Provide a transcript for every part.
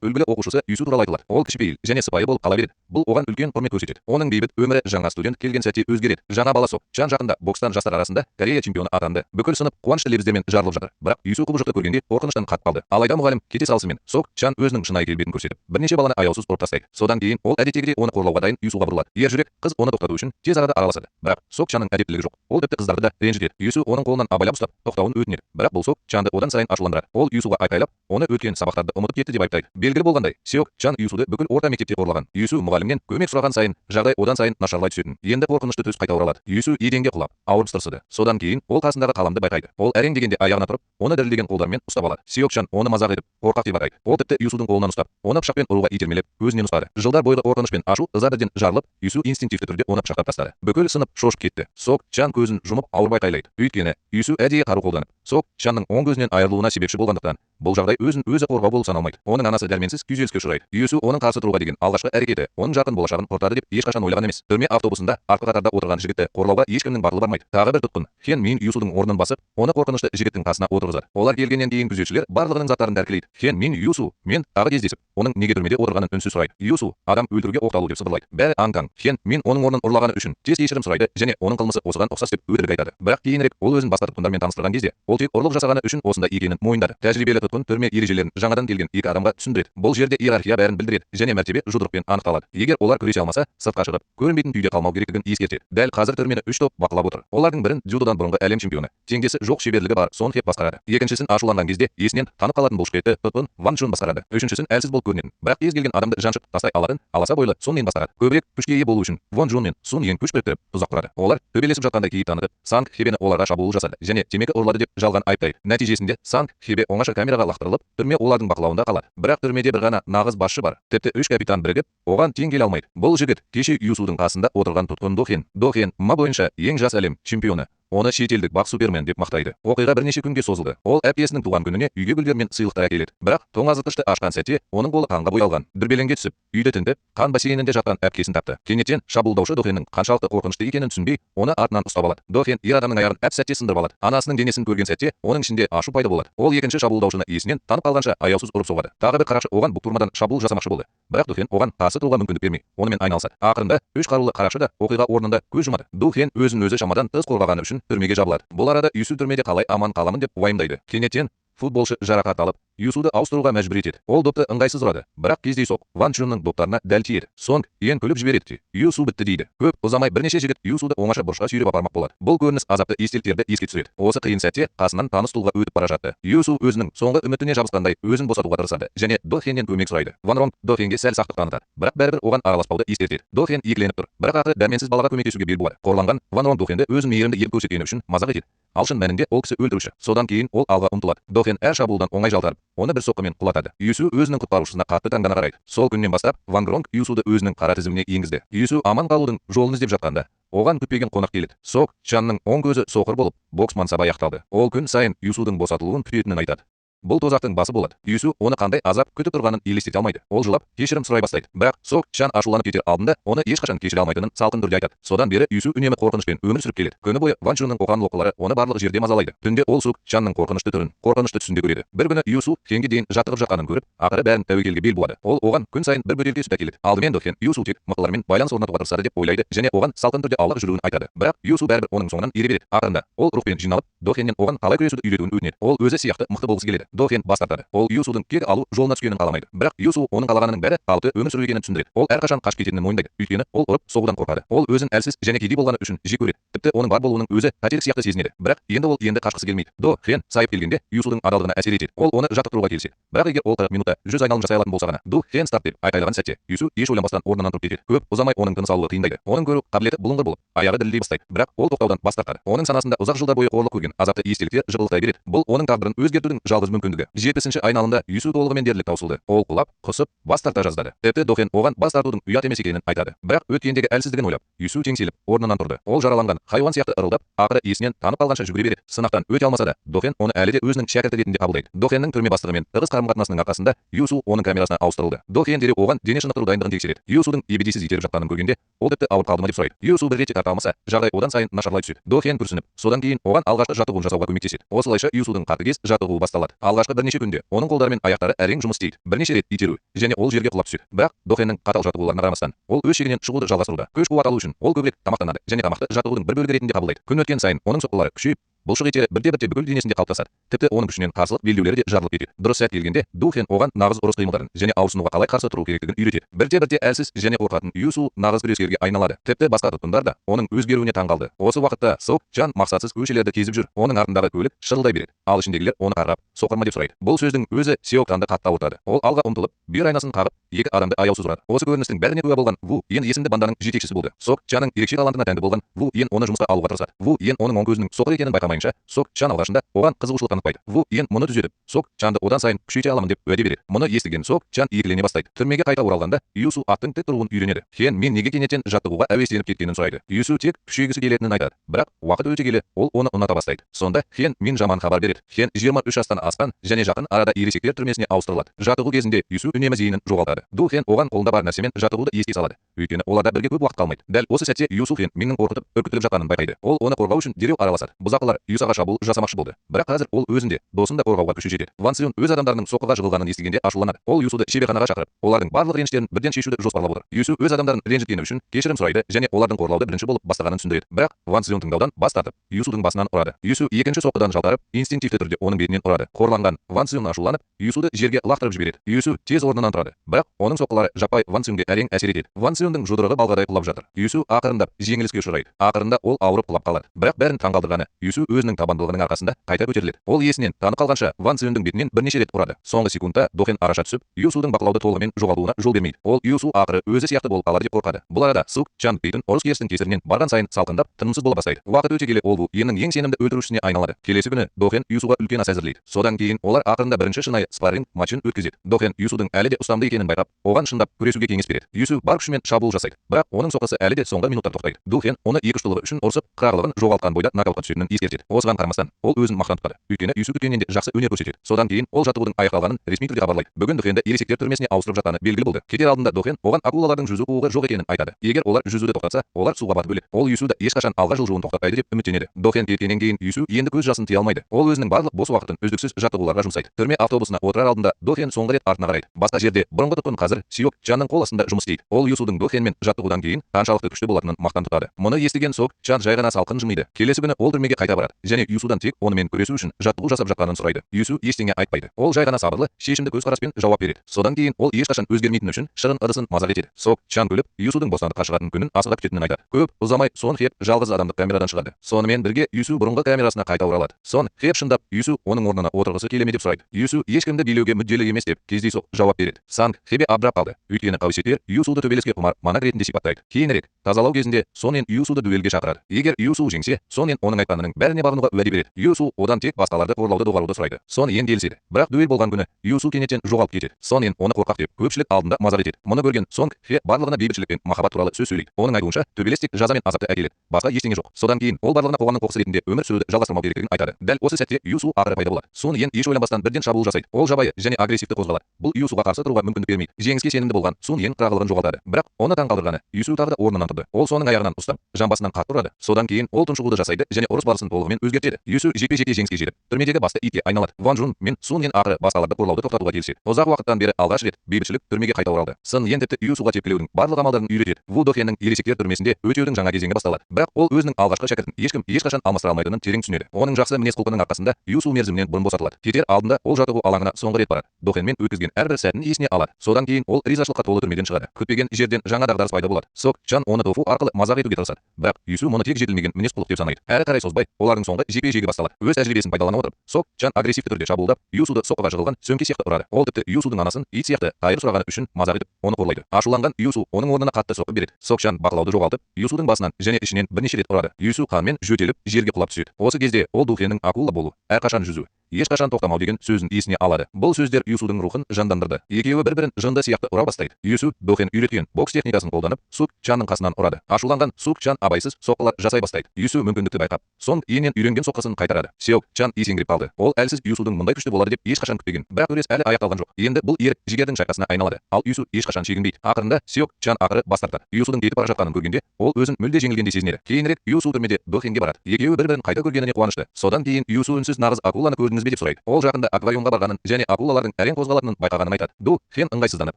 үлгілі оқушысы Юсу туралы айтылады. Ол кішіпейіл және сыпайы болып қала береді. Бұл оған үлкен құрмет көрсетеді. Оның бейбіт өмірі жаңа студент келген сәтте өзгереді. Жаңа бала Sok Chan жақында бокстан жастар арасында Корея чемпионы атанды. Бүкіл сынып қуанышты лебіздермен жарылып жатыр. Бірақ Юсу құбыжықты көргенде қорқыныштан қатып қалды. Алайда мұғалім кете салысымен Sok Chan өзінің шынайы келбетін көрсетіп, бірнеше баланы аяусыз ұрып тастайды. Содан кейін ол әдеттегідей оны қорлауға дайын Юсуға бұрылады. Ер жүрек қыз оны тоқтату үшін тез арада араласады. Бірақ Sok Chanның әдептілігі жоқ. Ол тіпті қыздарды да ренжітеді. Юсу оның қолынан абайлап ұстап тоқтауын өтінеді. Бірақ бұл Sok Chanды одан сайын ашуландырады. Ол Юсуға айқайлап, оны өткен сабақтарды ұмытып кетті деп айыптайды. Белгілі болғандай, Sok Chan Юсуды бүкіл орта мектепте қорлаған. Юсу мұғалімнен көмек сұраған сайын жағдай одан сайын нашарлай түсетін. Енді қорқынышты төс қайта оралады. Юсу еденге құлап, ауырып тырсыды. Содан кейін ол қасындағы қаламды байқайды. Ол әрең дегенде аяғына тұрып, оны дірілдеген қолдарымен ұстап алады. Sok Chan оны мазақ етіп, қорқақ деп атайды. Ол тіпті Юсудың қолынан ұстап, оны пышақпен ұруға итермелеп, өзінен ұстады. Жылдар бойғы қорқыныш пен ашу ыза бірден жарылып, Юсу инстинктивті түрде оны пышақтап тастады. Бүкіл сынып шошып кетті. Sok Chan көзін жұмып ауырып айқайлайды. Өйткені Юсу әдейі қару қолданып, Sok Chanның оң көзінен айырылуына себепші болғандықтан, бұл жағдай өзін өзі қорғау болып саналмайды. Оның анасы дәрменсіз күйзеліске ұшырайды. Юсу оның қарсы тұруға деген алғашқы әрекеті оның жарқын болашағын құртады деп ешқашан ойлаған емес. Түрме автобусында артқы қатарда отырған жігітті қорлауға ешкімнің батылы бармайды. Тағы бір тұтқын Хен Мин Юсудың орнын басып, оны қорқынышты жігіттің қасына отырғызады. Олар келгеннен кейін күзетшілер барлығының заттарын тәркілейді. Хен Мин Юсу мен тағы кездесіп, оның неге түрмеде отырғанын үнсіз сұрайды. Юсу адам өлтіруге оқталу деп сыбырлайды. Бәрі аң-таң. Хен Мин оның орнын ұрлағаны үшін тез кешірім сұрайды және оның қылмысы осыған ұқсас деп өтірік айтады. Бірақ кейінірек ол өзін басқа тұтқындармен таныстырған кезде, ол тек ұрлық жасағаны үшін осында екенін мойындады. Тәжірибелі тұтқын түрме ережелерін жаңадан келген екі адамға түсіндіреді. Бұл жерде иерархия бәрін білдіреді және мәртебе жұдырықпен анықталады. Егер олар күресе алмаса, сыртқа шығып, көрінбейтін күйде қалмау керектігін ескертеді. Дәл қазір түрмені 3 топ бақылап отыр. Олардың бірін дзюдодан бұрынғы әлем чемпионы, теңдесі жоқ шеберлігі бар Сон Хеп басқарады. Екіншісін ашуланған кезде есінен танып қалатын бұлшықетті тұтқын Ван Чжун басқарады. Үшіншісін әлсіз болып көрінетін, бірақ кез келген адамды жаншып тастай алатын аласа бойлы Сон Ен басқарады. Көбірек күшке ие болу үшін Ван Чжун мен Сун Ен күш біріктіріп тұзақ құрады. Олар төбелесіп жатқанда кейіп танытып, Санг Хебені оларға шабуыл жасады және темекі ұрлады деп жалған айыптайды. Нәтижесінде Санг Хебе оңаша камераға лақтырылып, түрме олардың бақылауында қалады. Бірақ түрмеде бір ғана нағыз басшы бар. Тіпті 3 капитан бірігіп, оған тең келе алмайды. Бұл жігіт кеше Юсудың қасында отырған тұтқын До Хен ма бойынша ең жас әлем чемпионы. Оны шетелдік бақ супермен деп мақтайды. Оқиға бірнеше күнге созылды. Ол әпкесінің туған күніне үйге гүлдер мен сыйлықтар әкеледі. Бірақ тоңазытқышты ашқан сәтте оның қолы қанға боялған. Дүрбелеңге түсіп, үйді тінтіп, қан бассейнінде жатқан әпкесін тапты. Кенеттен шабуылдаушы До Хеннің қаншалықты қорқынышты екенін түсінбей, оны артынан ұстап алады. До Хен ер адамның аяғын әп сәтте сындырып алады. Анасының денесін көрген сәтте, оның ішінде ашу пайда болады. Ол екінші шабуылдаушыны есінен танып қалғанша аяусыз ұрып соғады. Тағы бір қарақшы оған бұқтырмадан шабуыл жасамақшы болды. Бірақ До Хен оған қарсы тұруға мүмкіндік бермей, онымен айналысады. Ақырында 3 қарулы қарақшы да оқиға орнында көз жұмады. До Хен өзін өзі шамадан тыс қорғағаны үшін түрмеге жабылады. Бұл арада Юсу түрмеде қалай аман қаламын деп уайымдайды. Кенеттен футболшы жарақат алып, Юсуды ауыстыруға мәжбүр етеді. Ол допты ыңғайсыз ұрады, бірақ кездейсоқ Ван Чжунның доптарына дәл тиеді. Сонг Ен күліп жібереді. Юсу бітті дейді. Көп ұзамай бірнеше жігіт Юсуды оңаша бұрышқа сүйреп апармақ болады. Бұл көрініс азапты естеліктерді еске түсіреді. Осы қиын сәтте қасынан таныс тұлға өтіп бара жатты. Юсу өзінің соңғы үмітіне жабысқандай өзін босатуға тырысады және До Хеннен көмек сұрайды. Ван Ронг До Хенге сәл сақтық танытады, бірақ бәрібір оған араласпауды ескертеді. До Хен екіленіп тұр, бірақ ақыры дәрменсіз балаға көмектесуге бел буады. Қорланған Ван Ронг До Хенді өзін мейірімді еріп көрсеткені үшін мазақ етеді. Ал шын мәнінде ол кісі өлтіруші. Содан кейін ол алға ұмтылады. До Хен әр шабуылдан оңай жалтарып, оны бір соққымен құлатады. Юсу өзінің құтқарушысына қатты таңдана қарайды. Сол күннен бастап Ван Ронг Юсуды өзінің қара тізіміне енгізді. Юсу аман қалудың жолын іздеп жатқанда, оған күтпеген қонақ келеді. Sok Chanның оң көзі соқыр болып, бокс мансабы аяқталды. Ол күн сайын Юсудың босатылуын күтетінін айтады. Бұл тозақтың басы болады. Юсу оны қандай азап күтіп тұрғанын елестете алмайды. Ол жылап, кешірім сұрай бастайды. Бірақ Sok Chan ашуланып кетер алдында оны ешқашан кешіре алмайтынын салқын түрде айтады. Содан бері Юсу үнемі қорқынышпен өмір сүріп келеді. Күні бойы Ван Чжунның қоқан лоққылары оны барлық жерде мазалайды. Түнде ол Sok Chanның қорқынышты түрін, қорқынышты түсінде көреді. Бір күні Юсу Хенге дейін жаттығып жатқанын көріп, ақыры бәрін тәуекелге бел буады. Ол оған күн сайын бір бөтелке сүт әкеледі. Алдымен До Хен Юсу тек мықтылармен байланыс орнатуға тырысады деп ойлайды және оған салқын түрде аулақ жүруін айтады. Бірақ Юсу бәрібір оның соңынан ере береді. Ақырында ол рухпен жиналып, До Хеннен оған қалай күресуді үйретуін өтінеді. Ол өзі сияқты мықты болғысы келеді. До Хен бас тартады. Ол Юсудың кек алу жолына түскенін қаламайды. Бірақ Юсу оның қалағанының бәрі қалыпты өмір сүру екенін түсіндіреді. Ол әрқашан қашып кететінін мойындайды. Өйткені ол ұрып соғудан қорқады. Ол өзін әлсіз және кедей болғаны үшін жек көреді. Тіпті оның бар болуының өзі қателік сияқты сезінеді. Бірақ енді ол қашқысы келмейді. До Хен сайып келгенде Юсудың адалдығына әсер етеді. Ол оны жаттықтыруға келіседі. Бірақ егер ол 40 минутта 100 айналым жасай алатын болса ғана, До Хен старт деп айқайлаған сәтте Юсу еш ойланбастан орнынан тұрып кетеді. Көп ұзамай оның тыныс алуы қиындайды. Оның көру қабілеті бұлыңғыр болып, аяғы дірілдей бастайды. Бірақ ол тоқтаудан бас тартады. Оның санасында ұзақ жылдар бойы қорлық көрген азапты естеліктер жыбырлықтай береді. Бұл оның тағдырын өзгертудің жалғыз мүмкіндігі. 70-ші айналымда Юсу толығымен дерлік таусылды. Ол құлап, құсып, бас тарта жаздады. Тіпті До Хен оған бас тартудың ұят емес екенін айтады. Бірақ өткендегі әлсіздігін ойлап, Юсу теңселіп, орнынан тұрды. Ол жараланған хайуан сияқты ырылдап, ақыры есінен танып қалғанша жүгіре береді. Сынақтан өте алмаса да, До Хен оны әлі де өзінің шәкірті ретінде қабылдайды. До Хеннің түрме бастығымен тығыз қарым-қатынасының арқасында Юсу оның камерасына ауыстырылды. До Хен дереу оған дене шынықтыру дайындығын тексереді. Юсудың ебедейсіз итеріп жатқанын көргенде, ол тіпті ауырып қалды ма деп сұрайды. Юсу бір ретте тарта алмаса, жағдай одан сайын нашарлай түседі. До Хен күрсініп, содан кейін оған алғашқы жаттығуын жасауға көмектеседі. Осылайша Юсудың қатыгез жаттығуы басталады. Алғашқы бірнеше күнде оның қолдары мен аяқтары әрең жұмыс істейді. Бірнеше рет итеру және ол жерге құлап түседі. Бірақ Дохеннің қатал жаттығуларына қарамастан, ол өз шегінен шығуды жалғастыруда. Күш-қуат алу үшін ол көбірек тамақтанады және тамақты жаттығудың бір бөлігі ретінде қабылдайды. Күн өткен сайын оның соққылары күшейіп, бұлшық еттері бірте-бірте бүкіл денесінде қалыптасады. Тіпті оның күшінен қарсылық белдеулері де жарылып кетеді. Дұрыс сәт келгенде Дохен оған нағыз ұрыс қимылдарын және ауырсынуға қалай қарсы тұру керектігін үйретеді. Бірте-бірте әлсіз және қорқатын Юсу нағыз күрескерге айналады. Тіпті басқа тұтқындар да оның өзгеруіне таң қалды. Осы уақытта Сок Чан мақсатсыз көшелерді кезіп жүр. Оның артындағы көлік шырылдай береді. Ал ішіндегілер оны қарап, соқырма деп сұрайды. Бұл сөздің өзі Сеоктанды қатты ауыртады. Ол алға ұмтылып, бүйір айнасын қағып, екі адамды аяусыз ұрады. Осы көріністің бәріне куә болған Ву Йен есімді банданың жетекшісі болды. Сок Чанның ерекше талантына тәнті болған Ву Йен оны жұмысқа алуға тырысады. Ву Йен оның оң көзінің соқыр екенін байқамайынша, Сок Чан алғашында оған қызығушылық танытпайды. Ву Йен мұны түзетіп, Сок Чанды одан сайын күшейте аламын деп уәде береді. Мұны естіген Сок Чан екілене бастайды. Түрмеге қайта оралғанда, Юсу аттың тік тұруын үйренеді. Хен мен неге кенеттен жаттығуға әуестеніп кеткенін сұрайды. Юсу тек күшейгісі келетінін айтады. Бірақ уақыт өте келе ол оны ұната бастайды. Сонда Хен мен жаман хабар береді. Хен 23 жастан асқан және жақын арада ересектер түрмесіне ауыстырылады. Жаттығу кезінде Юсу үнемі зейінін жоғалтады. Дохен оған қолында бар нәрсемен жаттығуды еске салады. Өйткені оларда бірге көп уақыт қалмайды. Дәл осы сәтте Юсу Хен менің қорқытып, үркітіліп жатқанын байқайды. Ол оны қорғау үшін дереу араласады. Бұзақылар Юсаға шабуыл жасамақшы болды. Бірақ қазір ол өзінде досын да қорғауға күші жетеді. Ван Сюн өз адамдарының соққыға жығылғанын естігенде ашуланады. Ол Юсуды шеберханаға шақырып, олардың барлық реніштерін бірден шешуді жоспарлап отыр. Юсу өз адамдарын ренжіткені үшін кешірім сұрайды және олардың қорлауды бірінші болып бастағанын түсіндіреді. Бірақ Ван Сюн тыңдаудан бас тартып, Юсудың басынан ұрады. Юсу екінші соққыдан жалтарып, инстинктивті түрде оның бетінен ұрады. Қорланған Ван Сюн ашуланып, Юсуды жерге лақтырып жібереді. Юсу тез орнынан тұрады. Бірақ оның соққылары жаппай Ван Сюнге әрең әсер етеді. Ван Сюнның жұдырығы балғадай құлап жатыр. Юсу ақырындап жеңіліске ұшырайды. Ақырында ол ауырып құлап қалады. Бірақ бәрін таңғалдырғаны Юсу өзінің табандылығының арқасында қайта көтеріледі. Ол есінен танып қалғанша Ван Сюнның бетінен бірнеше рет ұрады. Соңғы секундта Дохен араша түсіп, Юсудың бақылауды толығымен жоғалтуына жол бермейді. Ол Юсу ақыры өзі сияқты болып қалады деп қорқады. Бұл арада Сук Чан дейтін ұрыс керістің кесірінен барған сайын салқындап, тынымсыз бола бастайды. Уақыт өте келе ол Ву Йеннің ең сенімді өлтірушісіне айналады. Келесі күні Дохен Юсуға үлкен ас әзірлейді. Содан кейін олар ақырында бірінші шынайы спарринг матчын өткізеді. Дохен Юсудың әлі де ұстамды екенін байқап, оған шындап күресуге кеңес береді. Юсу бар күшімен шабуыл жасайды, бірақ оның соққысы әлі де соңғы минуттар тоқтайды. Дохен оны екі ұштылығы үшін ұрсып, қырағылығын жоғалтқан бойда нокаутқа түсетінін ескертеді. Осыған қарамастан, ол өзін мақтан тұтады. Өйткені Юсу күткеннен де жақсы өнер көрсетеді. Содан кейін ол жаттығудың аяқталғанын ресми түрде хабарлайды. Бүгін Дохенді ересектер түрмесіне ауыстырып жатқаны белгілі болды. Кетер алдында Дохен оған акулалардың жүзу қуығы жоқ екенін айтады. Егер олар жүзуді тоқтатса, олар суға батып өледі. Ол Юсуды ешқашан алға жылжуын тоқтатпайды деп үміттенеді. Дохен кеткеннен кейін Юсу енді көз жасын тыя алмайды. Ол өзінің барлық бос уақытын үздіксіз жаттығуларға жұмсайды. Түрме автобусына отырар алдында Дохен соңғы рет артына қарайды. Басқа жерде бұрынғы тұтқын қазір Сиок Чанның қол астында жұмыс істейді. Ол Юсудың Дохенмен жаттығудан кейін қаншалықты күшті болатынын мақтан тұтады. Мұны естіген Сок Чан жай ғана салқын жымиды. Келесі күні ол түрмеге қайта барады және Юсудан тек онымен күресу үшін жаттығу жасап жатқанын сұрайды. Юсу ештеңе айтпайды. Ол жай ғана сабырлы, шешімді көзқараспен жауап береді. Содан кейін ол ешқашан өзгермейтіні үшін шырын ыдысын мазақ етеді. Сок Чан күліп, Юсудың бостандыққа шығатын күнін асыға күтетінін айтады. Көп ұзамай Сон Хеп жалғыз адамдық камерадан шығады. Сонымен бірге Юсу бұрынғы камерасына қайта оралады. Сон Хеп шындап Юсу оның орнына отырғысы келе ме деп сұрайды. Юсу ешкімді билеуге мүдделі емес деп кездейсоқ жауап береді. Санг Хебе абдырап қалды. Өйткені қауесеттер Юсуды төбелеске құмар манак ретінде сипаттайды. Кейінірек тазалау кезінде Сонен Юсуды дуэльге шақырады. Егер Юсу жеңсе, Сонен оның айтқанының бәріне бағынуға уәде береді. Юсу одан тек басқаларды қорлауды доғаруды сұрайды. Сонен келіседі. Бірақ дуэль болған күні Юсу кенеттен жоғалып кетеді. Сонен оны қорқақ деп көпшілік алдында мазақ етеді. Мұны көрген Сонг Хе барлығына бейбітшілік пен махаббат туралы сөз сөйлейді. Оның айтуынша төбелес тек жаза мен азапты әкеледі. Басқа ештеңе жоқ. Содан кейін ол барлығына қоғамның қоқысы ретінде өмір сүруді жалғастырмау керектігін айтады. Дәл осы сәтте Юсу ақыры пайда болады. Сон Йен еш ойланбастан бірден шабуыл жасайды. Ол жабайы және агрессивті қозғалады. Бұл Юсуға қарсы тұруға мүмкіндік бермейді. Жеңіске сенімді болған Сон Йен қырағылығын жоғалтады. Бірақ оны таң қалдырғаны Юсу тағы да орнынан тұрды. Ол соның аяғынан ұстап, жамбасынан қатты ұрады. Содан кейін ол тұншығуды жасайды және ұрыс барысын толығымен өзгертеді. Юсу жекпе-жекте жеңіске жетіп, түрмедегі басты итке айналады. Ван Жун мен Сон Йен ақыры басқаларды қорлауды тоқтатуға келіседі. Ұзақ уақыттан бері алғаш рет бейбітшілік түрмеге қайта оралды. Сон Йен тіпті Юсуға тепкілеудің барлық амалдарын үйретеді. Ву Дохеннің ересектер түрмесінде өтеудің жаңа кезеңі басталады. Бірақ ол өзінің алғашқы шәкіртін ешкім ешқашан алмастыра алмайтынын терең түсінеді. Оның жақсы мінез-құлқының арқасында Юсу мерзімінен бұрын босатылады. Кетер алдында ол жаттығу алаңына соңғы рет барады. Дохенмен өткізген әрбір сәтін есіне алады. Содан кейін ол ризашылыққа толы түрмеден шығады. Күтпеген жерден жаңа дағдарыс пайда болады. Сок Чан оны тофу арқылы мазақ етуге тырысады. Бірақ Юсу мұны тек жетілмеген мінез-құлық деп санайды. Әрі қарай созбай, олардың соңғы жекпе-жегі басталады. Өз тәжірибесін пайдалана отырып, Сок Чан агрессивті түрде шабуылдап, Юсуды соққыға жығылған сөмке сияқты ұрады. Ол тіпті Юсудың анасын ит сияқты қайыр сұрағаны үшін мазақ етіп, оны қорлайды. Ашуланған Юсу оның орнына қатты соққы береді. Сок Чан бақылауды жоғалтып, Юсудың басынан және ішінен бірнеше рет ұрады. Юсу қанмен жөтеліп, жерге құлап түседі. Осы кезде ол Дохеннің акула болу, әрқашан жүзу, ешқашан тоқтамау деген сөзін есіне алады. Бұл сөздер Юсудың рухын жандандырды. Екеуі бір-бірін жынды сияқты ұра бастайды. Юсу Дохен үйреткен бокс техникасын қолданып, Сук Чанның қасынан ұрады. Ашуланған Сук Чан абайсыз соққылар жасай бастайды. Юсу мүмкіндікті байқап, Сонг Йеннен үйренген соққысын қайтарады. Сеок Чан есеңгіреп қалды. Ол әлсіз Юсудың мұндай күшті болады деп ешқашан күтпеген. Бірақ өрес әлі аяқталған жоқ. Енді бұл ерік жігердің шайқасына айналады. Ал Юсу ешқашан шегінбейді. Ақырында Сеок Чан ақыры бас тартады. Юсудың кетіп бара жатқанын көргенде, ол өзін мүлде жеңілгендей сезінеді. Кейінірек Юсу түрмеде Дохенге барады. Екеуі бір-бірін қайта көргеніне қуанышты. Содан кейін Юсу үнсіз нағыз акуланы көрдіңіз бе деп сұрайды. Ол жақында аквариумға барғанын және акулалардың әрең қозғалатынын байқағанын айтады. Ду Хен ыңғайсызданып,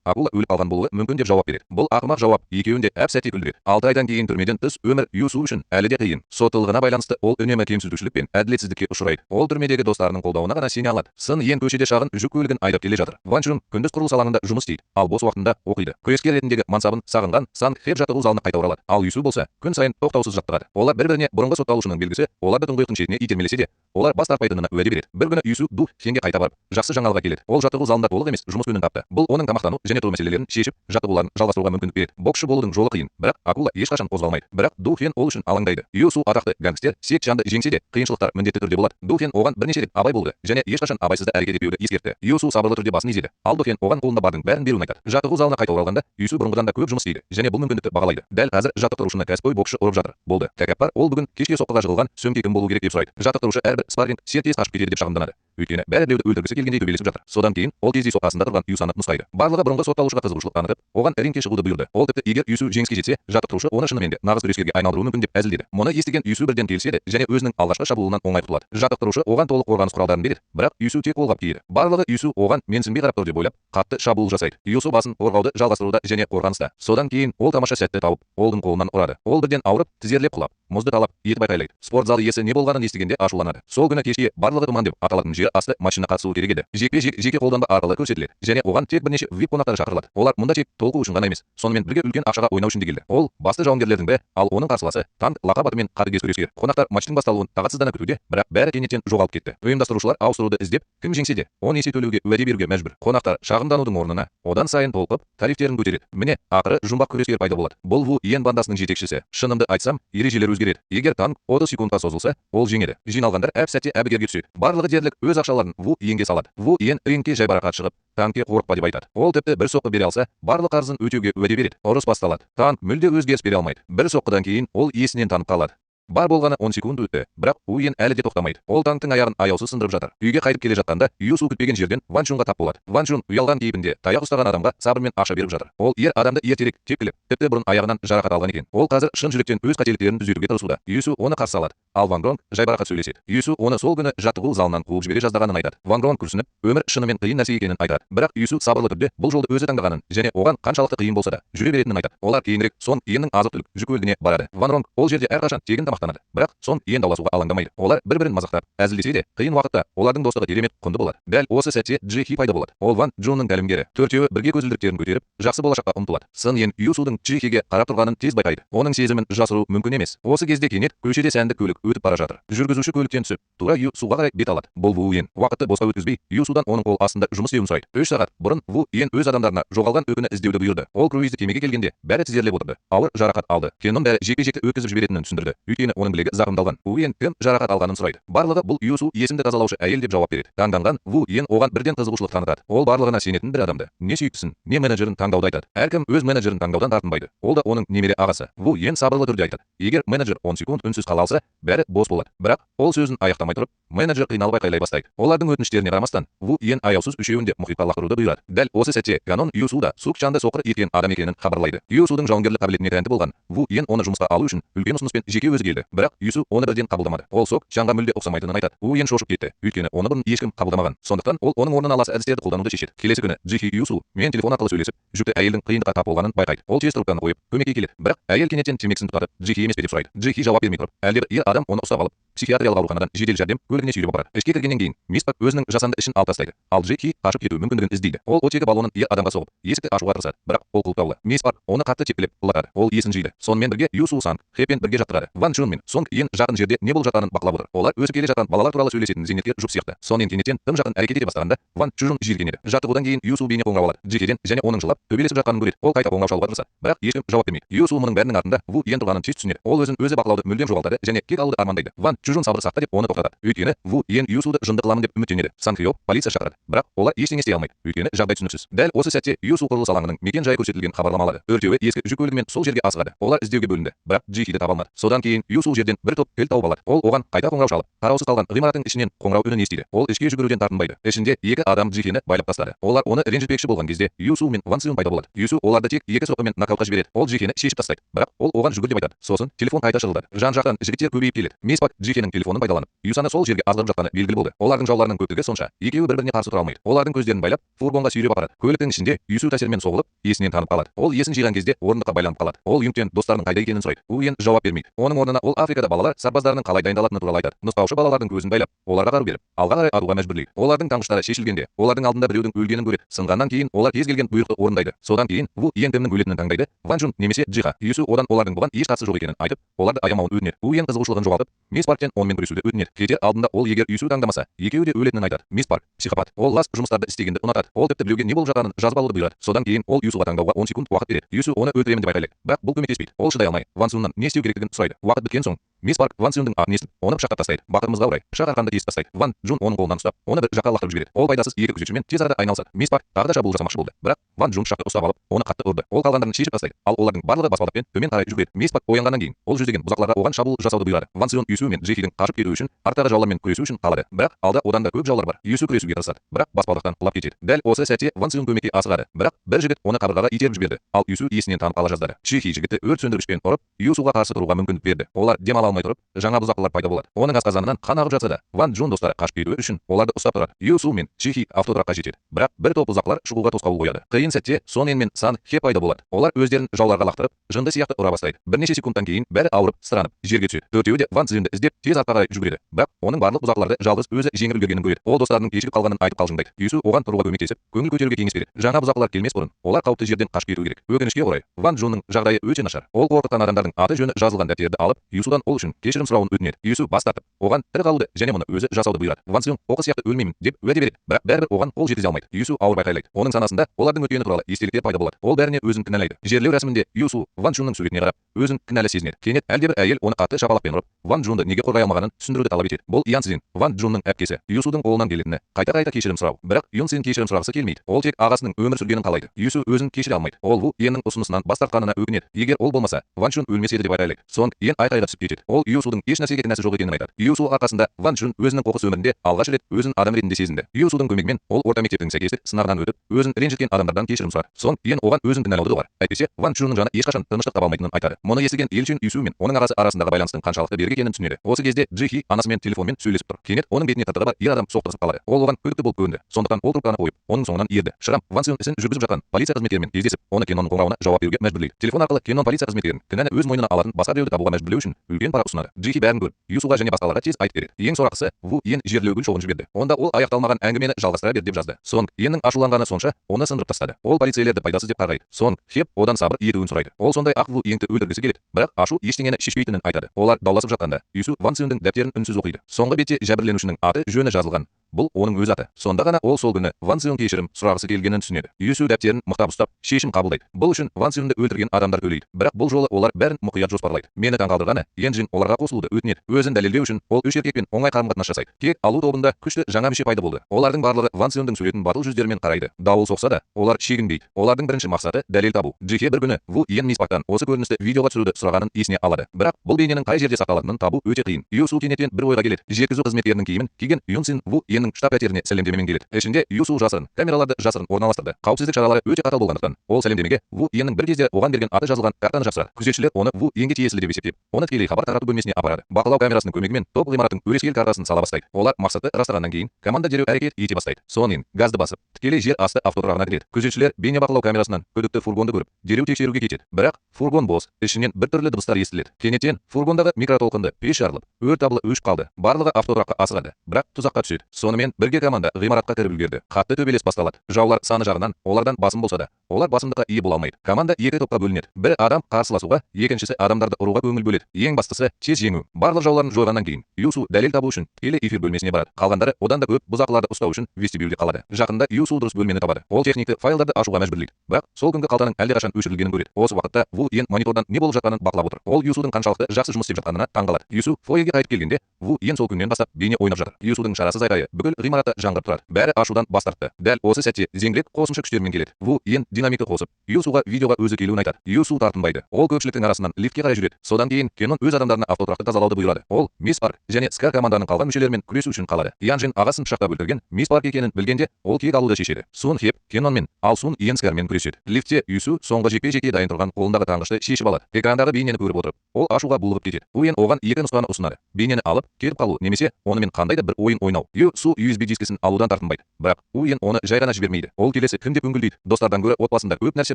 акула өліп қалған болуы мүмкін деп жауап береді. Бұл ақымақ жауап екеуін де әп-сәтте күлдіреді. 6 айдан кейін түрмеден тыс өмір Юсу үшін әлі де қиын. Соттылығына байланысты ол үнемі кемсітушілік пен әділетсіздікке ұшырайды. Ол түрмедегі достарының қолдауына ғана сене алады. Сын Йен көшеде шағын жүк көлігін айдап келе жатыр. Ван Чжун күндіз құрылыс алаңында жұмыс істейді, ал бос уақытында оқиды. Күрескер ретіндегі мансабын сағынған Сан Хэ жаттығу залына қайта оралады. Ал Юсу болса күн сайын тоқтаусыз жаттығады. Олар бір-біріне бұрынғы сотталушының белгісі, оларды тұңғиықтың шетіне итермелесе де, олар бас тартпайтынына уәде береді. Bir күні Юсу Ду Хенге қайта барып, жақсы жаңалығы келеді. Ол жаттығу залында толық емес жұмыс күнін тапты. Бұл оның тамақтану және тұру мәселелерін шешіп, жаттығуларын жалғастыруға мүмкіндік береді. Боксшы болудың жолы қиын, бірақ акула ешқашан қозғалмайды. Бірақ Ду Хен ол үшін алаңдайды. Юсу атақты гангстер Сек Чанды жеңсе де, қиыншылықтар міндетті түрде болады. Ду Хен оған бірнеше рет абай болды және ешқашан абайсызда әрекет етпеуді ескертті. Юсу сабырлы түрде басын изеді. Ал Ду Хен оған қолында бардың бәрін беруін айтады. Жаттығу залына қайта оралғанда, Юсу бұрынғыдан да көп жұмыс істейді және бұл мүмкіндікті бағалайды. Дәл қазір жаттықтырушыны кәсіпқой боксшы ұрып жатыр. Болды. Тәкаппар ол бүгін кешке соққыға жығылған сөмке кім болу керек деп сұрайды. Жаттықтырушы әрбір спарринг серкес қашып кетеді деп шағымданады. Өйткені бәрі біреуді өлтіргісі келгендей төбелесіп жатыр. Содан кейін ол кездейсоқ қасында тұрған Юсаны нұсқайды. Барлығы бұрынғы сотталушыға қызығушылық танытып, оған рингке шығуды бұйырды. Ол тіпті егер Юсу жеңіске жетсе, жаттықтырушы оны шынымен де нағыз күрескерге айналдыруы мүмкін деп әзілдеді. Мұны естіген Юсу бірден келіседі және өзінің алғашқы шабуылынан оңай құтылады. Жаттықтырушы оған толық қорғаныс құралдарын береді, бірақ Юсу тек қолғап киеді. Барлығы Юсу оған менсінбей қарап тұр деп ойлап, қатты шабуыл жасайды. Юсу басын қорғауды жалғастыруда және қорғаныста. Содан кейін ол тамаша сәтті тауып, олдың қолынан ұрады. Ол бірден ауырып, тізерлеп құлап, мұзды талап етіп айқайлайды. Спорт залы иесі не болғанын естігенде ашуланады. Сол күні кешке барлығы тұман деп аталатын жер асты матчына қатысуы керек еді. Жекпе-жек жеке қолданба арқылы көрсетіледі және оған тек бірнеше VIP қонақтар шақырылады. Олар мұнда тек толқу үшін ғана емес, сонымен бірге үлкен ақшаға ойнау үшін де келді. Ол басты жауынгерлердің бірі, ал оның қарсыласы Танк лақап атымен қатыгез күрескер. Қонақтар матчтың басталуын тағатсыздана күтуде, бірақ бәрі кенеттен жоғалып кетті. Ұйымдастырушылар ауыстыруды іздеп, кім жеңсе де 10 есе төлеуге уәде беруге мәжбүр. Қонақтар шағымданудың орнына одан сайын толқып, тарифтерін көтереді. Міне, ақыры жұмбақ күрескер пайда болады. Бұл Ву Йен бандасының жетекшісі. Шынымды айтсам, ережелер өзгереді. Егер Танк 30 секундқа созылса, ол жеңеді. Жиналғандар әп-сәтте әбігерге түседі. Барлығы дерлік өз ақшаларын Ву Йенге салады. Ву Йен рингке жайбарақат шығып, Танкке қорықпа деп айтады. Ол тіпті бір соққы бере алса, барлық қарызын өтеуге уәде береді. Ұрыс басталады. Танк мүлде өзгеріс бере алмайды. Бір соққыдан кейін ол есінен танып қалады. Бар болғаны 10 секунд өтті, бірақ Ву Йен әлі де тоқтамайды. Ол Танктың аяғын аяусыз сындырып жатыр. Үйге қайтып келе жатқанда, Юсу күтпеген жерден Ван Чжунға тап болады. Ван Чжун ұялған кейпінде таяқ ұстаған адамға сабырмен ақша беріп жатыр. Ол ер адамды ертерек тепкілеп, тіпті бұрын аяғынан жарақат алған екен. Ол қазір шын жүректен өз қателіктерін түзетуге тырысуда. Юсу оны қарсы алады. Ал Ван Гронг жайбарақат сөйлеседі. Юсу оны сол күні жаттығу залынан қуып жібере жаздағанын айтады. Ван Гронг күрсініп, өмір шынымен қиын нәрсе екенін айтады. Бірақ Юсу сабырлы түрде бұл жолды өзі таңдағанын және оған қаншалықты қиын болса да жүре беретінін айтады. Олар кейінірек Сон Йеннің азық-түлік жүк көлігіне барады. Ван Гронг ол жерде әрқашан тегін тамақтанады. Бірақ Сон Йен дауласуға алаңдамайды. Олар бір-бірін мазақтап, әзілдесе де, қиын уақытта олардың достығы керемет құнды болады. Дәл осы сәтте Джи Хи пайда болады. Ол Ван Чжунның тәлімгері. Төртеуі бірге көзілдіріктерін көтеріп, жақсы болашаққа ұмтылады. Сын Йен Юсудың Джи Хиге қарап тұрғанын тез байқайды. Оның сезімін жасыру мүмкін емес. Осы кезде кенет көшеде сәнді көлік өтіп бара жатыр. Жүргізуші көліктен түсіп, тура Юсуға қарай бет алады. Бұл Ву Йен уақытты босқа өткізбей, Юсудан оның қол астында жұмыс істеуін сұрайды. 3 сағат бұрын Ву Йен өз адамдарына жоғалған өкіні іздеуді бұйырды. Ол круизді кемеге келгенде бәрі тізерлеп отырды. Ауыр жарақат алды. Кеннің бәрі жекпе-жекті өткізіп жіберетінін түсіндірді. Өйткені оның білегі зақымдалған. Ву Йен кім жарақат алғанын сұрайды. Барлығы бұл Юсу есімді тазалаушы әйел деп жауап береді. Таңданған Ву Йен оған бірден қызығушылық танытады. Ол барлығына сенетін бір адамды, не сүйіктісін, не менеджерін таңдауды айтады. Әркім өз менеджерін таңдаудан тартынбайды. Ол да оның немере ағасы. Ву Йен сабырлы түрде айтады. Егер менеджер 10 секунд үнсіз қала алса, бәрі бос болады. Бірақ ол сөзін аяқтамай тұрып, менеджер қиналып айқайлай бастайды. Олардың өтініштеріне қарамастан, Ву Йен аяусыз үшеуін де мұхитқа лақтыруды бұйырады. Дәл осы сәтте Ганон Юсу да Сук Чанды соқыр еткен адам екенін хабарлайды. Юсудың жауынгерлік қабілетіне тәнті болған Ву Йен оны жұмысқа алу үшін үлкен ұсыныспен жеке өзі келді. Бірақ Юсу оны бірден қабылдамады. Ол Сук Чанға мүлде ұқсамайтынын айтады. Ву Йен шошып кетті, өйткені оны бұрын ешкім қабылдамаған. Сондықтан ол оның орнына аласы әдістерді қолдануды шешеді. Келесі күні Джи Хи Юсу мен телефон арқылы сөйлесіп, жүкті әйелдің қиындыққа тап болғанын байқайды. Ол тез трубканы қойып, көмекке келеді. Бірақ әйел кенеттен темекісін тұтатып, Джи Хи емес пе деп сұрайды. Джи Хи жауап бермей тұрып, әлдебір ер адам оны ұстап алып, психиатриялық ауруханадан жедел жәрдем көлігіне сүйреп апарады. Ішке кіргеннен кейін Мисс Пак өзінің жасанды ішін алып тастайды. Ал Джи Хи қашып кету мүмкіндігін іздейді. Ол оттегі баллонын ер адамға соғып, есікті ашуға тырысады, бірақ ол құлыптаулы. Мисс Пак оны қатты тепкілеп құлатады. Ол есін жиды. Сонымен бірге Юсу Санг Хэпен бірге жаттығады. Ван Чжун мен Сонг Йен жақын жерде не болып жатқанын бақылап отыр. Олар өсіп келе жатқан балалар туралы сөйлесетін зейнеткер жұп сияқты. Сонымен кенеттен тым жақын әрекет ете бастағанда Ван Чжун жиіркенеді. Жаттығудан кейін Юсу бейне қоңырау алады. Джи Хиден және оның жылап төбелесіп жатқанын көреді. Ол қайта қоңырау шалуға тырысады, бірақ ешкім жауап бермейді. Юсу мұның бәрінің артында Ву Йен тұрғанын тез түсінеді. Ол өзі бақылауды мүлдем жоғалтады және кек алуды армандайды. Ван Чжун сабыр сақта деп оны тоқтатады. Өйткені Ву Йен Юсуды жынды қыламын деп үміттенеді. Сан Хио полиция шақырады, бірақ олар ештеңе істей алмайды. Өйткені жағдай түсініксіз. Дәл осы сәтте Юсу құрылыс алаңының мекен жайы көрсетілген хабарлама алады. Төртеуі ескі жүк көлігімен сол жерге асығады. Олар іздеуге бөлінді, бірақ Джи Хиді таба алмады. Содан кейін Юсу жерден бір топ кілт тауып алады. Ол оған қайта қоңырау шалып, қараусыз қалған ғимараттың ішінен қоңырау үнін естиді. Ол ішке жүгіруден тартынбайды. Ішінде 2 адам Джи Хині байлап тастады. Олар оны ренжітпекші болған кезде Юсу мен Ван Цзюн пайда болады. Юсу оларды тек 2 соққымен нокаутқа жібереді. Ол Джи Хині шешіп тастайды, бірақ ол оған жүгір деп айтады. Сосын телефон қайта шырылдады. Жан-жақтан жігіттер көбейіп келеді. Мисс Пак Джихенің телефонын пайдаланып, Юсаны сол жерге азғырып жатқаны белгілі болды. Олардың жауларының көптігі сонша, екеуі бір-біріне қарсы тұра алмайды. Олардың көздерін байлап, фургонға сүйреп апарады. Көліктің ішінде Юсу тәсілмен соғылып, есінен танып қалады. Ол есін жиған кезде орындыққа байланып қалады. Ол Юнттен достарының қайда екенін сұрайды. Уен жауап бермейді. Оның орнына ол Африкада балалар сарбаздарының қалай дайындалатыны туралы айтады. Нұсқаушы балалардың көзін байлап, оларға қару беріп, алға қарай атуға мәжбүрлейді. Олардың таңғыштары шешілгенде, олардың алдында біреудің өлгенін көреді. Сынғаннан кейін олар кез келген бұйрықты орындайды. Содан кейін Ву Йен кімнің өлетінін таңдайды. Ван Джун немесе Джиха. Юсу одан олардың бұған еш қатысы жоқ екенін айтып, оларды аямауын өтінеді. Ву Йен қызығушылығын жоғалтып, Мисс Парктен онымен күресуді өтінеді. Кетер алдында ол егер Юсу таңдамаса, екеуі де өлетінін айтады. Мисс Парк психопат. Ол лас жұмыстарды істегенді ұнатады. Ол тіпті білуге не болып жатқанын жазып алуды бұйырады. Содан кейін ол Юсуға таңдауға 10 секунд уақыт береді. Юсу оны өлтіремін деп айқайлайды. Бірақ бұл көмектеспейді. Ол шыдай алмай, Ван Суннан не істеу керектігін сұрайды. Уақыт біткен соң Мисс Парк Ван Сунның атын естіп, оны пышақтап тастайды. Бақытымызға орай, пышақ арқанды кесіп тастайды. Ван Джун оның қолынан ұстап, оны бір жаққа лақтырып жібереді. Ол пайдасыз екі күзетшімен тез арада айналысады. Мисс Парк тағы да шабуыл жасамақшы болды. Бірақ Ван Джун пышақты ұстап алып, оны қатты ұрды. Ол қалғандарын шешіп тастайды. Ал олардың барлығы баспалдақпен төмен қарай жүгіреді. Мисс Парк оянғаннан кейін ол жүздеген бұзақыларға оған шабуыл жасауды бұйырады. Ван Сун Юсу мен Джихидің қашып кетуі үшін арттағы жаулармен күресу үшін қалады. Бірақ алда одан да көп жаулар бар. Юсу күресуге тырысады, бірақ баспалдақтан құлап кетеді. Дәл осы сәтте Ван Сун көмекке асығады. Бірақ бір жігіт оны қабырғаға итеріп жіберді. Ал Юсу есінен танып қала жаздады. Джихи жігітті өрт сөндіргішпен ұрып, Юсуға қарсы тұруға мүмкіндік берді. Олар демала алмай тұрып, жаңа бұзақылар пайда болады. Оның асқазанынан қан ағып жатса да, Ван Джун достары қашып кетуі үшін оларды ұстап тұрады. Юсу мен Джихи автотұраққа жетеді. Бірақ бір топ бұзақылар шығуға тосқауыл қояды. Қиын сәтте Сон Ен мен Сан Хе пайда болады. Олар өздерін жауларға лақтырып, жынды сияқты ұра бастайды. Бірнеше секундтан кейін бәрі ауырып, сыранып жерге түседі. Төртеуі де Ван Цзинді іздеп тез артқа қарай жүгіреді. Бірақ оның барлық бұзақыларды жалғыз өзі жеңіп үлгергенін көреді. Ол достарының кешігіп қалғанын айтып қалжыңдайды. Юсу оған тұруға көмектесіп, көңіл көтеруге кеңес береді. Жаңа бұзақылар келмес бұрын олар қауіпті жерден қашып кетуі керек. Өкінішке орай, Ван Джунның жағдайы өте нашар. Ол қорқытқан адамдардың аты жөні жазылған дәптерді алып, Юсудан ол үшін кешірім сұрауын өтінеді. Юсу бас тартып, оған тірі қалуды және мұны өзі жасауды бұйырады. Ван Цзин оқы сияқты өлмеймін деп уәде береді, бірақ бәрібір оған қол жеткізе алмайды. Юсу ауыр байқайлайды. Оның санасында олардың өткені туралы естеліктер пайда болады. Ол бәріне өзін кінәлайды. Жерлеу рәсімінде Юсу Ван Джунның суретіне қарап, өзін кінәлі сезінеді. Кенет әлдебір әйел оны қатты шапалақпен ұрып, Ван Джунды неге қорғай алмағанын түсіндіруді талап етеді. Бұл Ян Цзин, Ван Джунның әпкесі. Юсудың қолынан келетіні қайта-қайта кешірім сұрау. Бірақ Юн Цзин кешірім сұрағысы келмейді. Ол тек ағасының өмір сүргенін қалайды. Юсу өзін кешіре алмайды. Ол Ву Йеннің ұсынысынан бас тартқанына өкінеді. Егер ол болмаса, Ван Джун өлмес еді деп айқайлайды. Сонг Йен айқайға түсіп кетеді. Ол Юсудың еш нәрсеге кінәсі жоқ екенін айтады. Юсу арқасында Ван Джун өзінің қоқыс өмірінде алғаш рет өзін адам ретінде сезінді. Юсудың көмегімен ол орта мектептің сәйкестік сынағынан өтіп, өзін ренжіткен адамдардан кешірім сұрады. Сонг Йен оған өзін кінәлауды доғар. Әйтпесе Ван Джунның жаны ешқашан тыныштық таба алмайтынын айтады. Мұны естіген Елшин Юсу мен оның ағасы арасындағы байланыстың қаншалықты берік екенін түсінеді. Осы кезде Джихи анасымен телефонмен сөйлесіп тұр. Кенет оның бетіне тыртығы бар ер адам соқтығысып қалады. Ол оған күдікті болып көрінді. Сондықтан ол трубканы қойып, оның соңынан ерді. Шрам Ван Сун ісін жүргізіп жатқан полиция қызметкерімен кездесіп, оны Кеннонның қоңырауына жауап беруге мәжбүрлейді. Телефон арқылы Кеннон полиция қызметкерін кінәні өз мойнына алатын басқа біреуді табуға мәжбүрлеу үшін үлкен пара ұсынады. Джихи бәрін көріп, Юсуға және басқаларға тез айтып береді. Ең сорақысы, Ву Йен жерлеугіл шоуын жіберді. Онда ол аяқталмаған әңгімені жалғастыра бер деп жазды. Сонг Йеннің ашуланғаны сонша, оны сындырып тастады. Ол полицейлерді пайдасыз деп қарғайды. Сонг Хеп одан сабыр етуін сұрайды. Ол сондай ақ Ву Йенді өлтіргісі келеді, бірақ ашу ештеңені шешпейтінін айтады. Олар дауласып жатқанда, Юсу Ван Цзиндің дәптерін үнсіз оқиды. Соңғы бетте жәбірленушінің аты жөні жазылған. Бұл оның өз аты. Сонда ғана ол сол күні Ван Цзин кешірім сұрағысы келгенін түсінеді. Юсу дәптерін мықтап ұстап, шешім қабылдайды. Бұл үшін Ван Цзинді өлтірген адамдар төлейді. Бірақ бұл жолы олар бәрін мұқият жоспарлайды. Мені таңғалдырғаны, Янджин оларға қосылуды өтінеді. Өзін дәлелдеу үшін ол үш еркекпен оңай қарым-қатынас жасайды. Кек алу тобында күшті жаңа мүше пайда болды. Олардың барлығы Ван Цзиндің суретін батыл жүздерімен қарайды. Дауыл соқса да, олар шегінбейді. Олардың бірінші мақсаты дәлел табу. Джихи бір күні Ву Йен Мисс Пактан осы көріністі видеоға түсіруді сұрағанын есіне алады. Бірақ бұл бейненің қай жерде сақталатынын табу өте қиын. Юсу кенеттен бір ойға келеді. Жеткізу қызметкерінің киімін киген Юн Цзин Ву Йеннің штаб пәтеріне сәлемдемемен келеді. Ішінде Юсу жасырын, камераларды жасырын орналастырды. Қауіпсіздік шаралары өте қатал болғандықтан, ол сәлемдемеге Ву Йеннің бір кезде оған берген аты жазылған картаны жасырады. Күзетшілер оны Ву Йенге тиесілі деп есептеп, оны тікелей хабар тарату бөлмесіне апарады. Бақылау камерасының көмегімен топ ғимараттың өрескел картасын сала бастайды. Олар мақсатты растағаннан кейін команда дереу әрекет ете бастайды. Сонымен газды басып, тікелей жер асты автотұрағына кіреді. Күзетшілер бейнебақылау камерасынан күдікті фургонды көріп, дереу тексеруге кетеді. Бірақ фургон бос, ішінен біртүрлі дыбыстар естіледі. Кенеттен фургондағы микротолқынды пеш жарылып, өрт дабылы өшіп қалды. Барлығы автотұраққа асығады, бірақ тұзаққа түседі. Сонымен бірге команда ғимаратқа кіріп үлгерді. Қатты төбелес басталады. Жаулар саны жағынан олардан басым болса да, олар басымдыққа ие бола алмайды. Команда екі топқа бөлінеді. Бір адам қарсыласуға, екіншісі адамдарды ұруға көңіл бөледі. Ең бастысы тез жеңу. Барлық жауларын жойғаннан кейін Юсу дәлел табу үшін тікелей эфир бөлмесіне барады. Қалғандары одан да көп бұзақыларды ұстау үшін вестибюльде қалады. Жақында Юсу дұрыс бөлмені табады. Ол техникті файлдарды ашуға мәжбүрлейді. Бірақ сол күнгі қалтаның әлдеқашан өшірілгенін көреді. Осы уақытта Ву Йен монитордан не болып жатқанын бақылап отыр. Ол Юсудың қаншалықты жақсы жұмыс істеп жатқанына таңғалады. Юсу фойеге қайтып келгенде, Ву Йен сол күннен бастап бейне ойнап жатыр. Юсудың шарасыз айқайы бүкіл ғимаратта жаңғырып тұрады. Бәрі ашудан бас тартты. Дәл осы сәтте зеңбірек қосымша күштермен келеді. Ву Йен динамикті қосып, Юсуға видеоға өзі келуін айтады. Юсу тартынбайды. Ол көпшіліктің арасынан лифтке қарай жүреді. Содан кейін Кенон өз адамдарына автотұрақты тазалауды бұйырады. Ол Мисс Парк және Скар команданың қалған мүшелерімен күресу үшін қалады. Янжин ағасын пышақтап өлтірген Мисс Парк екенін білгенде, ол кек алуды шешеді. Сун Хеп Кенонмен, ал Сун Иен Скармен күреседі. Лифтте Юсу соңғы жекпе-жекке дайын тұрған қолындағы таңғышты шешіп алады. Экрандағы бейнені көріп отырып, ол ашуға булығып кетеді. Уен оған екі нұсқаны ұсынады. Бейнені алып, кетіп қалу немесе онымен қандай да бір ойын ойнау. Юсу USB дискісін алудан тартынбайды. Бірақ Уен оны жай ғана жібермейді. Ол келесі кім деп үңгілдейді. Достардан гөрі отбасында көп нәрсе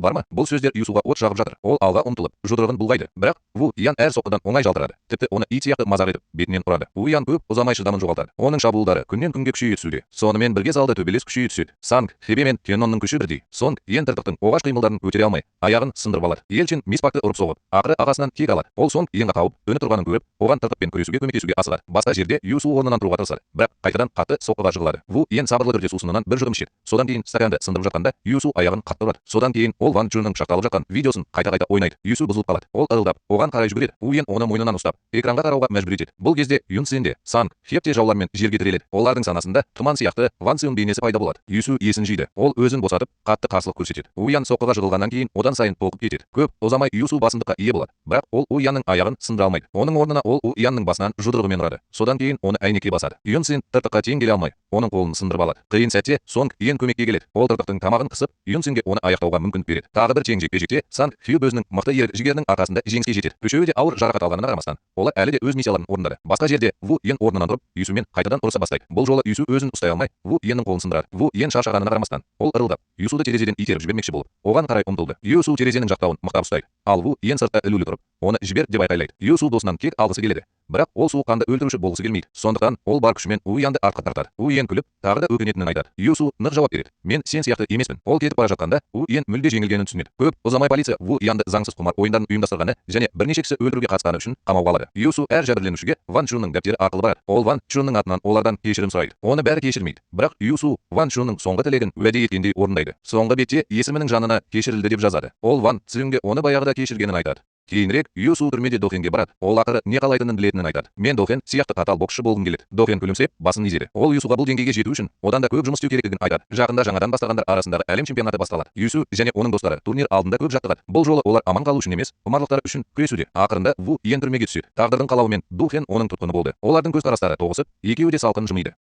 бар ма? Бұл сөздер Юсуға от жағып жатыр. Ол алға ұмтылып, жұдырығын бұлғайды. Бірақ Ву Ян әр соққыдан оңай жалтырады. Тіпті оны ит сияқты мазақ етіп, бетінен ұрады. Ву Ян көп ұзамай шыдамын жоғалтады. Оның шабуылдары күннен күнге күшейе түсуде. Сонымен бірге залда төбелес күшейе түседі. Санг, Хебе мен Кенонның күші бірдей. Сонг Иен тыртықтың оғаш қимылдарын көтере алмай, аяғын сындырып алады. Елчин Мисс Паркты ұрып соғып, ақыры ағасынан кек алады. Ол Сонг Иенға қауіп, өні тұрғанын көріп, оған тыртықпен күресуге көмектесуге асығады. Басқа жерде Юсу орнынан тұруға тырысады, бірақ қайтадан қатты соққыға жығылады. Ву Иен сабырлы түрде сусынынан бір жұтым ішеді. Содан кейін стаканды сындырып жатқанда Юсу аяғын қатты ұрады. Содан кейін ол Ван Чжунның пышақталып жатқан видеосын қайта-қайта ойнайды. Юсу бұзылып қалады. Ол ырылдап, оған қарай жүгіреді. Ву Иен оны мойнынан ұстап, экранға қарауға мәжбүр етеді. Бұл кезде Юн Сен де, Санг, Хеп те жаулармен жерге тіреледі. Олардың санасында тұман сияқты Ван Сюн бейнесі пайда болады. Юсу есін жиды. Ол өзін босатып, қатты қарсылық көрсетеді. Ву Ян соққыға жығылғаннан кейін одан сайын толқып кетеді. Көп ұзамай Юсу басымдыққа ие болады. Бірақ ол Ву Янның аяғын сындыра алмайды. Оның орнына ол Ву Янның басынан жұдырығымен ұрады. Содан кейін оны әйнекке басады. Юн Сен тыртыққа тең келе алмай, оның қолын сындырып алады. Қиын сәтте Сонг Иен көмекке келеді. Ол тыртықтың тамағын қысып, Юн Сенге оны аяқтауға мүмкіндік береді. Тағы бір тең жекпе-жекте Санг Хюб өзінің мықты ерік-жігерінің арқасында жеңіске жетеді. Үшеуі де ауыр жарақат алғанына қарамастан, олар әлі де өз миссияларын орындады. Басқа жерде Ву Иен орнынан тұрып, Юсумен қайтадан ұрыса бастайды. Бұл жолы Юсу өзін ұстай алмай, Ву Иеннің қолын сындырады. Ву Иен шаршағанына қарамастан, ол ырылдап, Юсуды терезеден итеріп жібермекші болып, оған қарай ұмтылды. Юсу терезенің жақтауын мықтап ұстайды. Ал Ву Иен сыртта ілулі тұрып, оны жібер деп айқайлайды. Юсу досынан кек алғысы келеді. Бірақ ол суық қанды өлтіруші болғысы келмейді. Сондықтан ол бар күшімен Ву Янды артқа тартады. Ву Иен күліп, тағы да өкінетінін айтады. Юсу нық жауап береді. Мен сен сияқты емеспін. Ол кетіп бара жатқанда Ву Иен мүлде жеңілгенін түсінеді. Көп ұзамай полиция Ву Янды заңсыз құмар ойындарын ұйымдастырғаны және бірнеше кісі өлтіруге қатысқаны үшін қамауға алады. Юсу әр жәбірленушіге Ван Чжунның дәптері арқылы барады. Ол Ван Чжунның атынан олардан кешірім сұрайды. Оны бәрі кешірмейді. Бірақ Юсу Ван Чжунның соңғы тілегін уәде еткендей орындайды. Соңғы бетте есімінің жанына кешірілді деп жазады. Ол Ван Цзюнге оны баяғыда кешіргенін айтады. Кейінірек Юсу түрмеде Дохенге барады. Ол ақыры не қалайтынын білетінін айтады. Мен Дохен сияқты қатал боксшы болғым келеді. Дохен күлімсіреп, басын изеді. Ол Юсуға бұл деңгейге жету үшін одан да көп жұмыс істеу керектігін айтады. Жақында жаңадан бастағандар арасындағы әлем чемпионаты басталады. Юсу және оның достары турнир алдында көп жаттығады. Бұл жолы олар аман қалу үшін емес, құмарлықтары үшін күресуде. Ақырында Ву Иен түрмеге түседі. Тағдырдың қалауымен Дохен оның тұтқыны болды. Олардың көзқарастары тоғысып, екеуі де салқын жымиды.